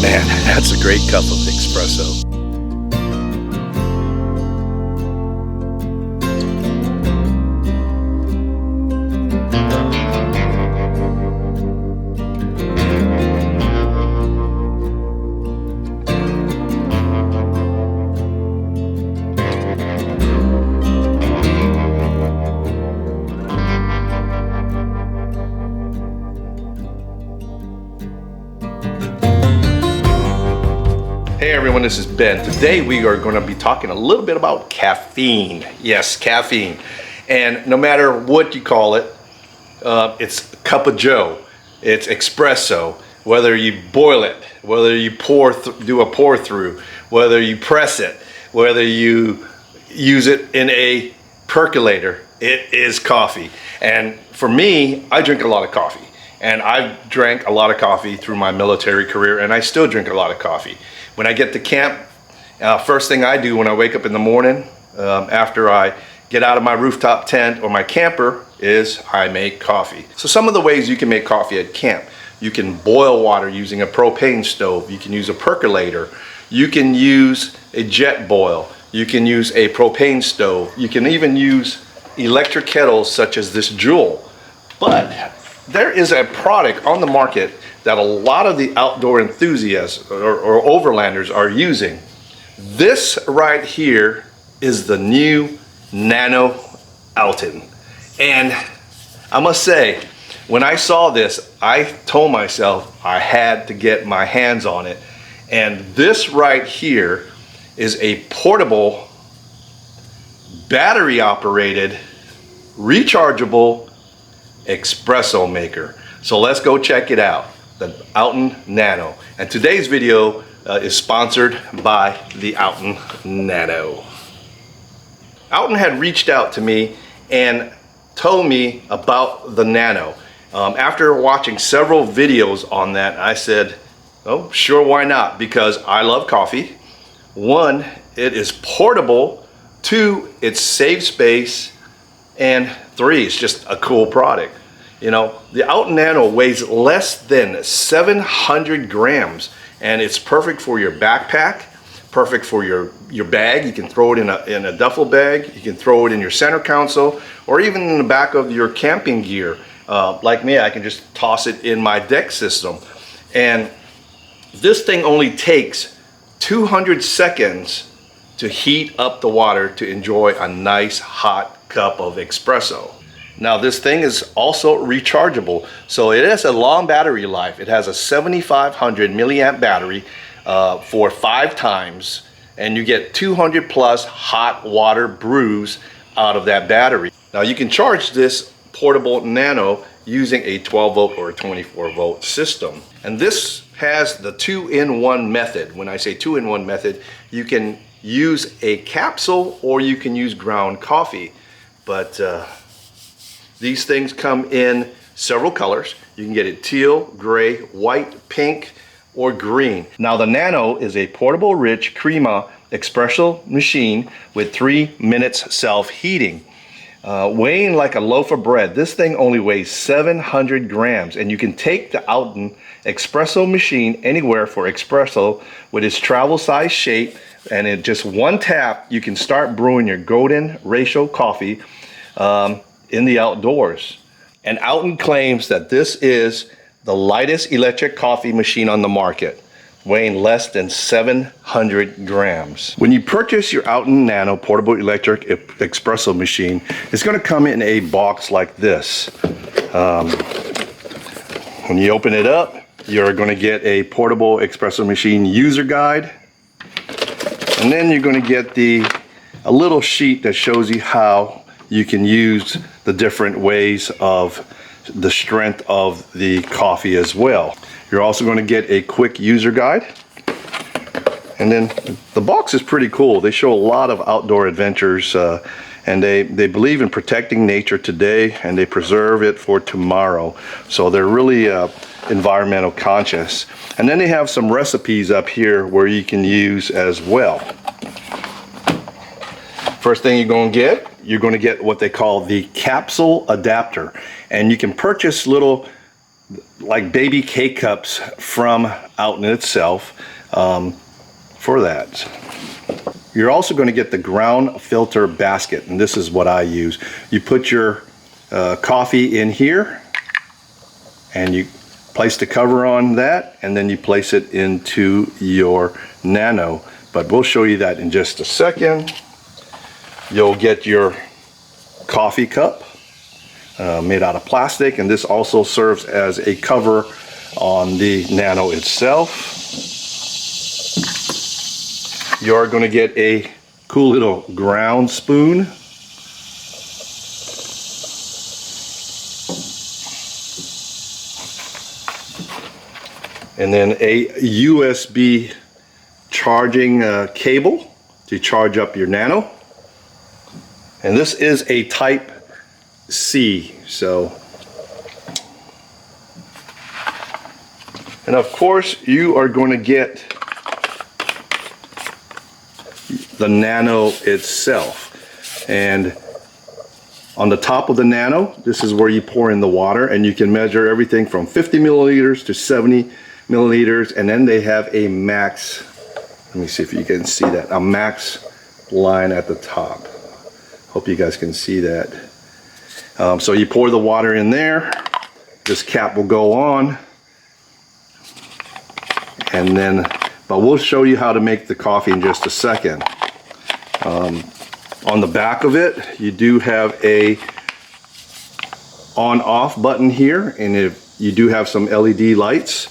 Man, that's a great cup of espresso. Hey everyone, this is Ben. Today we are going to be talking a little bit about caffeine. Yes, caffeine. And no matter what you call it, it's a cup of joe, it's espresso, whether you boil it, whether you do a pour through, whether you press it, whether you use it in a percolator, it is coffee. And for me, I drink a lot of coffee. And I've drank a lot of coffee through my military career, and I still drink a lot of coffee. When I get to camp, first thing I do when I wake up in the morning, after I get out of my rooftop tent or my camper, is I make coffee. So some of the ways you can make coffee at camp: you can boil water using a propane stove, you can use a percolator, you can use a jet boil, you can use a propane stove, you can even use electric kettles such as this Joule. But there is a product on the market that a lot of the outdoor enthusiasts or overlanders are using. This right here is the new Nano Outin. And I must say, when I saw this, I told myself I had to get my hands on it. And this right here is a portable, battery operated, rechargeable espresso maker. So let's go check it out, the Outin Nano. And today's video is sponsored by the Outin Nano. Outin had reached out to me and told me about the Nano. After watching several videos on that, I said, oh, sure, why not? Because I love coffee. One, it is portable. Two, it saves space. And three, it's just a cool product. You know, the Outin Nano weighs less than 700 grams, and it's perfect for your backpack, perfect for your bag. You can throw it in a duffel bag, you can throw it in your center console, or even in the back of your camping gear. Like me, I can just toss it in my deck system. And this thing only takes 200 seconds to heat up the water to enjoy a nice hot cup of espresso. Now this thing is also rechargeable, so it has a long battery life. It has a 7500 milliamp battery for 5 times, and you get 200 plus hot water brews out of that battery. Now you can charge this portable Nano using a 12 volt or a 24 volt system. And this has the 2-in-1 method. When I say 2-in-1 method, you can use a capsule or you can use ground coffee. But these things come in several colors. You can get it teal, gray, white, pink, or green. Now the Nano is a portable Rich Crema Espresso Machine with 3 minutes self-heating. Weighing like a loaf of bread, this thing only weighs 700 grams, and you can take the Outin Espresso Machine anywhere for espresso with its travel size shape, and in just one tap you can start brewing your golden ratio coffee in the outdoors. And Outin claims that this is the lightest electric coffee machine on the market, weighing less than 700 grams. When you purchase your Outin Nano portable electric espresso machine, it's going to come in a box like this. When you open it up, you're going to get a portable espresso machine user guide, and then you're going to get a little sheet that shows you how you can use the different ways of the strength of the coffee as well. You're also going to get a quick user guide. And then the box is pretty cool. They show a lot of outdoor adventures, and they believe in protecting nature today, and they preserve it for tomorrow. So they're really environmental conscious. And then they have some recipes up here where you can use as well. First thing you're going to get what they call the capsule adapter, and you can purchase little like baby K-cups from Outin itself for that. You're also going to get the ground filter basket, and this is what I use. You put your coffee in here, and you place the cover on that, and then you place it into your Nano. But we'll show you that in just a second. You'll get your coffee cup made out of plastic, and this also serves as a cover on the Nano itself. You're going to get a cool little ground spoon. And then a USB charging cable to charge up your Nano. And this is a Type C, so. And of course, you are going to get the Nano itself. And on the top of the Nano, this is where you pour in the water, and you can measure everything from 50 milliliters to 70 milliliters. And then they have a max, let me see if you can see that, a max line at the top. Hope you guys can see that. So you pour the water in there, this cap will go on, and then, but we'll show you how to make the coffee in just a second. On the back of it, you do have a on-off button here, and if you do have some LED lights.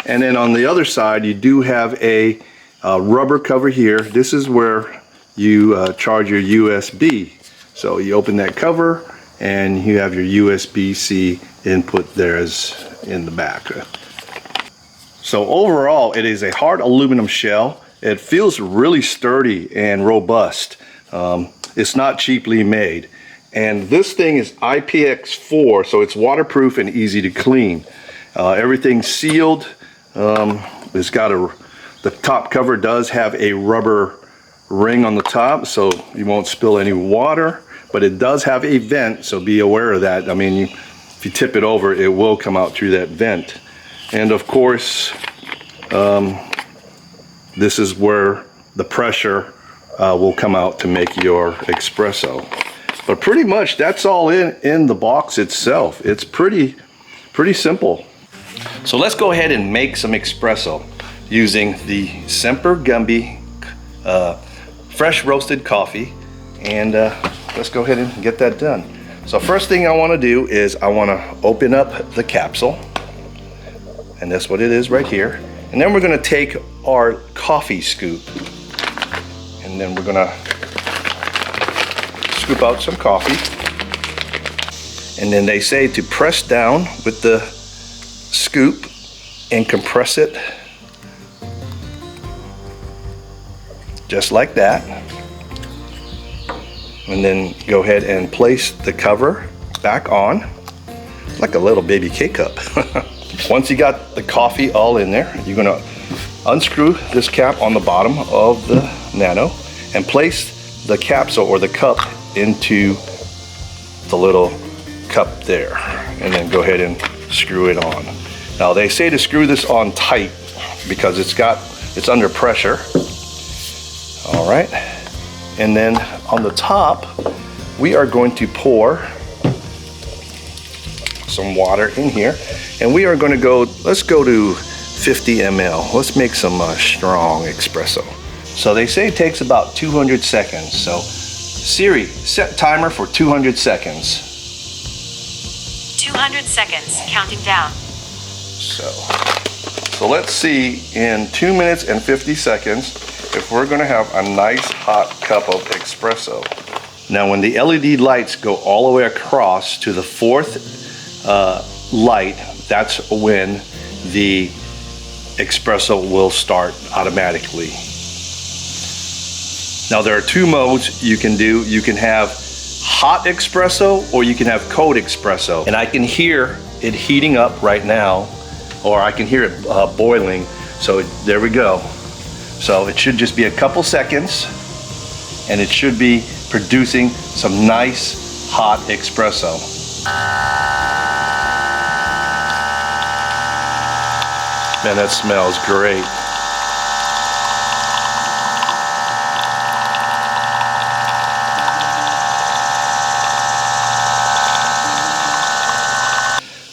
And then on the other side, you do have a rubber cover here. This is where you charge your USB. So you open that cover, and you have your USB-C input there is in the back. So overall, it is a hard aluminum shell. It feels really sturdy and robust. It's not cheaply made. And this thing is IPX4, so it's waterproof and easy to clean. Everything's sealed. It's got the top cover does have a rubber ring on the top, so you won't spill any water, but it does have a vent, so be aware of that. I mean, if you tip it over, it will come out through that vent. And of course, this is where the pressure will come out to make your espresso. But pretty much that's all in the box itself. It's pretty simple. So let's go ahead and make some espresso using the Semper Gumby fresh roasted coffee, and let's go ahead and get that done. So first thing I want to do is I want to open up the capsule, and that's what it is right here. And then we're going to take our coffee scoop, and then we're going to scoop out some coffee. And then they say to press down with the scoop and compress it just like that. And then go ahead and place the cover back on like a little baby K-cup. Once you got the coffee all in there, you're going to unscrew this cap on the bottom of the Nano and place the capsule or the cup into the little cup there, and then go ahead and screw it on. Now they say to screw this on tight because it's under pressure. All right, and then on the top we are going to pour some water in here, and we are going to go, let's go to 50 ml. Let's make some strong espresso. So they say it takes about 200 seconds. So Siri, set timer for 200 seconds. 200 seconds, counting down. So let's see in 2 minutes and 50 seconds if we're going to have a nice hot cup of espresso. Now when the LED lights go all the way across to the fourth light, that's when the espresso will start automatically. Now there are two modes you can do. You can have hot espresso or you can have cold espresso. And I can hear it heating up right now, or I can hear it boiling. So there we go. So it should just be a couple seconds and it should be producing some nice hot espresso. Man, that smells great.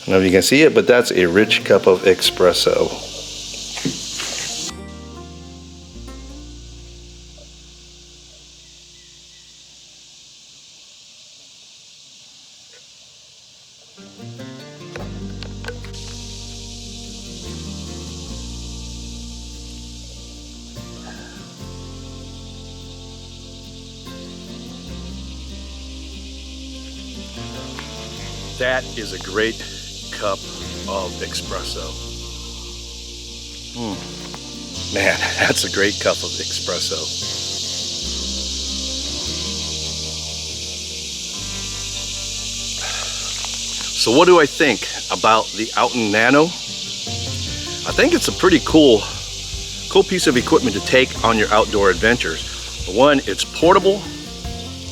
I don't know if you can see it, but that's a rich cup of espresso. That is a great cup of espresso. Man, that's a great cup of espresso. So what do I think about the Outin Nano? I think it's a pretty cool piece of equipment to take on your outdoor adventures. One, it's portable.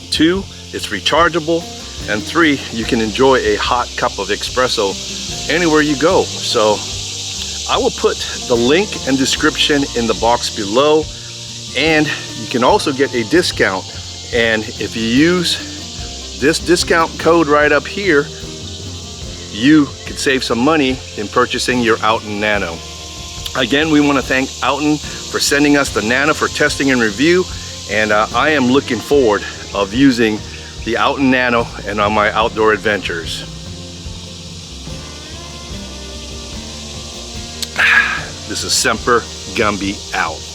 Two, it's rechargeable. And three, you can enjoy a hot cup of espresso anywhere you go. So I will put the link and description in the box below, and you can also get a discount. And if you use this discount code right up here, you could save some money in purchasing your Outin Nano. Again, we want to thank Outin for sending us the Nano for testing and review, and I am looking forward of using the Outin Nano and on my outdoor adventures. This is Semper Gumby out.